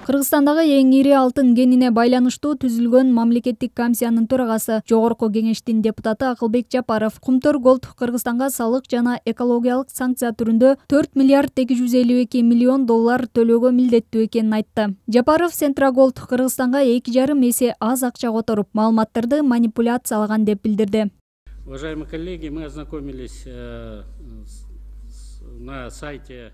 Кыргызстандагы эң ири алтын кенине байланыштуу түзүлгөн мамлекеттик комиссиянын төрагасы, жогорку кеңештин депутаты Акылбек Жапаров Кумтөр Голд Кыргызстанга салык жана экологиялык санкция түрүндө 4 миллиард 252 миллион доллар төлөөгө милдеттүү экенин айтты. Жапаров Центроголд Кыргызстанга 2,5 эсе аз акча которуп, маалыматтарды манипуляциялаган деп билдирди. Уважаемые коллеги, мы ознакомились на сайте.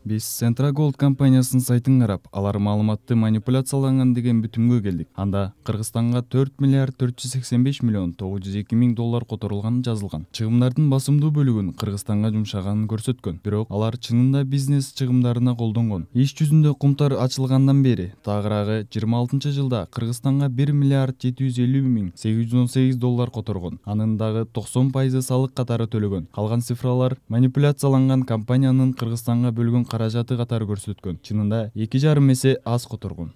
Биз Центроголд компаниясынын сайтын карап, алар маалыматты манипуляцияланган деген бүтүмгө келдик. Анда Кыргызстанга 4 миллиард 485 миллион 902 миң доллар которулганы жазылган. Чыгымдардын басымдуу бөлүгүн Кыргызстанга жумшаганын көрсөткөн. Бирок алар чынында бизнес чыгымдарына колдонгон. Иш жүзүндө кумтар ачылгандан бери тагыраагы 26-жылда Кыргызстанга 1 миллиард 750 миң 818 доллар которгон. Анын дагы 90% салык катары төлөгөн. Калган цифралар манипуляцияланган компаниянын Кыргызстанга бөлгөн каражаты катары көрсөткөн. Чынында 2,5 эсе аз которгон.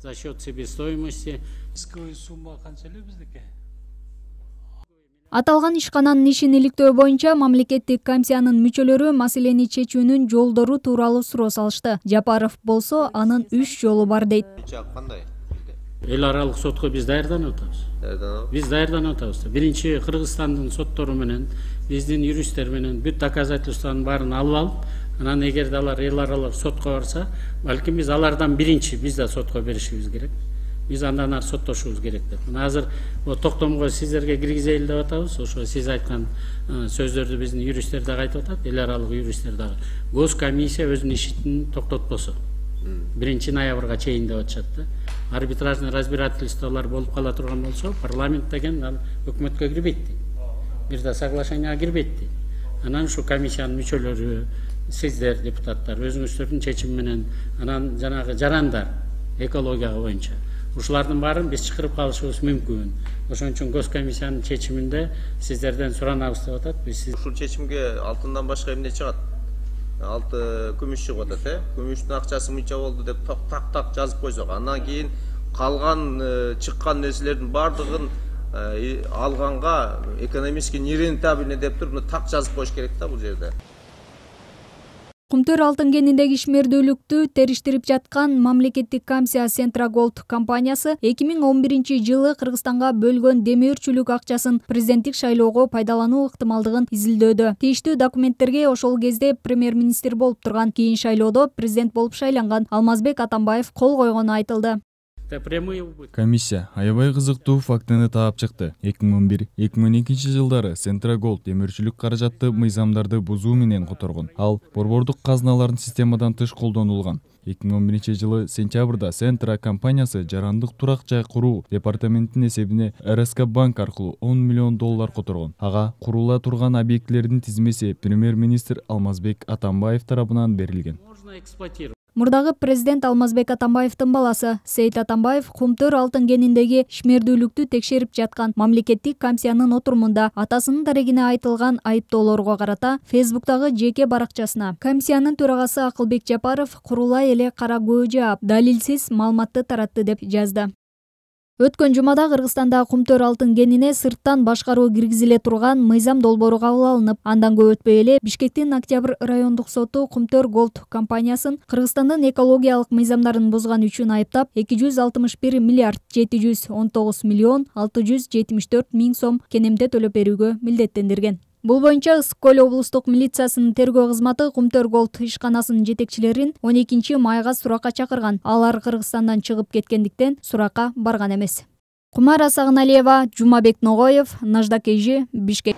За счет себестоимости. Аталган ишкананын ишин иликтөө боюнча мамлекеттик комиссиянын мүчөлөрү маселени чечүүнүн жолдору тууралуу суроо салышты. Жапаров болсо анын 3 жолу бар дейт. Эл аралык сотко биз даярданып атабыз. Биз даярданып атабыз. Биринчи Кыргызстандын соттору менен, биздин юристтер менен бүт доказательствонун баарын алып алып, анан эгерде алар эл аралык сотко барса, балким биз алардан биринчи биз да сотко беришибиз керек. Биз андан ары соттошубуз керек деп. Мына азыр токтомго сиздерге киргизели деп атабыз. Ошо сиз айткан сөздөрдү биздин юристтер дагы айтып атат, эл аралык юристтер дагы. Госкомиссия өзүнүн ишин токтотпосо. 1 ноябрга чейин деп атышат да. Арбитражный разбирательстволор болуп кала турган болсо, парламент деген ал өкмөткө кирбейт. Бир да соглашенияга кирбейт. Анан ушу комиссиянын мүчөлөрү, сиздер депутаттар өзүңүздөрдүн чечими менен анан жанагы жарандар экология боюнча ушулардын баарын биз чакырып калышыбыз мүмкүн. Ошон үчүн госкомиссиянын чечиминде сиздерден суранабыз деп атат. Биз ушул чечимге алтындан башка эмне чыгат? Алты күмүш чыгып атат, күмүштүн акчасы мынча болду деп так жазып койсок, андан кийин калган чыккан нерселердин баардыгын алганга экономически нерентабельный деп туруп так жазып коюш керек да бул жерде. Кумтөр алтын кениндеги ишмердүүлүктү териштирип жаткан мамлекеттик комиссия Центроголд компаниясы 2011-жылы Кыргызстанга бөлгөн демөөрчүлүк акчасын президенттик шайлоого пайдалануу ыктымалдыгын изилдөөдө. Тийиштүү документтерге ошол кезде премьер-министр болуп турган, кийин шайлоодо президент болуп шайланган Алмазбек Атамбаев кол койгону айтылды. Комиссия аябай кызыктуу фактыны таап чыкты. 2011-2012 жылдары Центроголд демөөрчүлүк каражатты мыйзамдарды бузуу менен которгон. Ал борбордук казыналардын системадан тыш колдонулган. 2011-жылы сентябрда Центра компаниясы жарандык турак жай куруу департаментинин эсебине РСК банк аркылуу 10 миллион доллар которгон. Ага курула турган объектилердин тизмеси премьер-министр Алмазбек Атамбаев тарабынан берилген. Мурдагы президент Алмазбек Атамбаевдин баласы Сейит Атамбаев Кумтөр алтын кениндеги ишмердүүлүктү текшерип жаткан мамлекеттик комиссиянын отурумунда атасынын дарегине айтылган айыптоолорго карата Фейсбуктагы жеке баракчасына комиссиянын төрагасы Акылбек Жапаров курулай эле кара көө жаап, далилсиз маалыматты таратты деп жазды. Өткөн жумада Кыргызстанда Кумтөр алтын кенине сырттан башкаруу киргизиле турган мыйзам долбоору кабыл алынып, андан көп өтпөй эле Бишкектин Октябрь райондук соту Кумтөр Голд компаниясын Кыргызстандын экологиялык мыйзамдарын бузган үчүн айыптап 261 миллиард 719 миллион 674 миң сом кенемде төлөп берүүгө милдеттендирген. Бул боюнча Ысык Көл облустук милициясынын тергөө кызматы Кумтөр Голд ишканасынын жетекчилерин 12 майга суракка чакырган. Алар Кыргызстандан чыгып кеткендиктен суракка барган эмес. Кумара Сагыналиева, Жумабек Ногоев, Нажда Кежи, Бишкек.